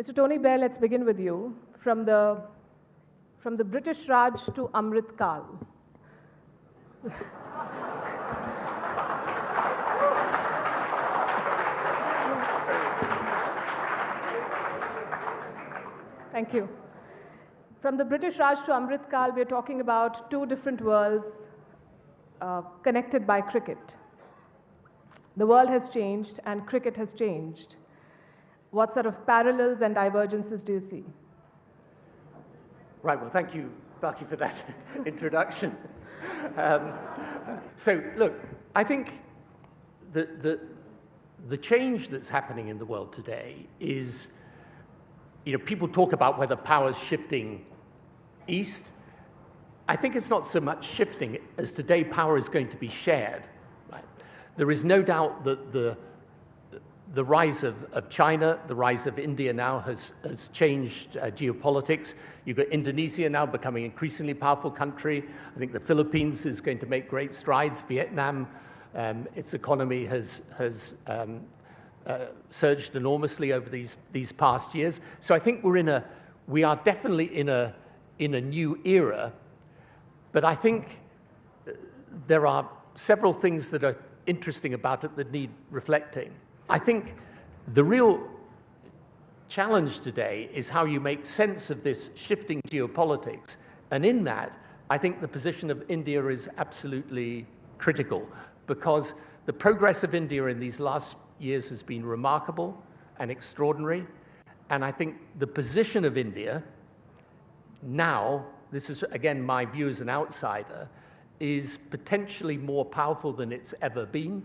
Mr. Tony Blair, let's begin with you. From the British Raj to Amrit Kal. Thank you. From the British Raj to Amrit Kal, we're talking about two different worlds connected by cricket. The world has changed and cricket has changed. What sort of parallels and divergences do you see? Right, well, thank you, Palki, for that introduction. So, look, I think the change that's happening in the world today is, people talk about whether power's shifting east. I think it's not so much shifting as today power is going to be shared. Right? There is no doubt that the rise of China, the rise of India now has changed geopolitics. You've got Indonesia now becoming an increasingly powerful country. I think the Philippines is going to make great strides. Vietnam, its economy has surged enormously over these past years. So I think we are definitely in a new era. But I think there are several things that are interesting about it that need reflecting. I think the real challenge today is how you make sense of this shifting geopolitics. And in that, I think the position of India is absolutely critical, because the progress of India in these last years has been remarkable and extraordinary. And I think the position of India now, this is again my view as an outsider, is potentially more powerful than it's ever been.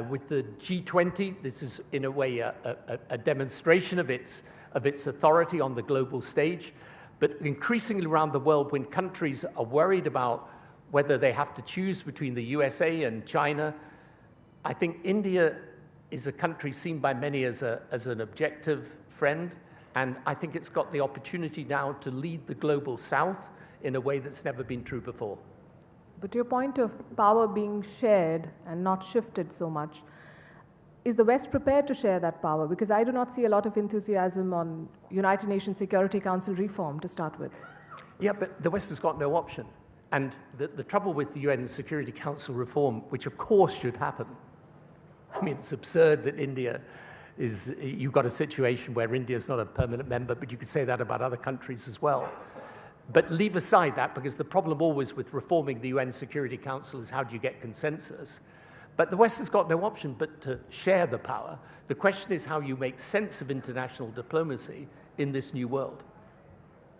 With the G20, this is in a way a demonstration of its authority on the global stage. But increasingly around the world, when countries are worried about whether they have to choose between the USA and China, I think India is a country seen by many as an objective friend. And I think it's got the opportunity now to lead the global south in a way that's never been true before. But your point of power being shared and not shifted so much, is the West prepared to share that power? Because I do not see a lot of enthusiasm on United Nations Security Council reform to start with. Yeah, but the West has got no option. And the trouble with the UN Security Council reform, which of course should happen, I mean, it's absurd that you've got a situation where India is not a permanent member, but you could say that about other countries as well. But leave aside that, because the problem always with reforming the UN Security Council is how do you get consensus? But the West has got no option but to share the power. The question is how you make sense of international diplomacy in this new world.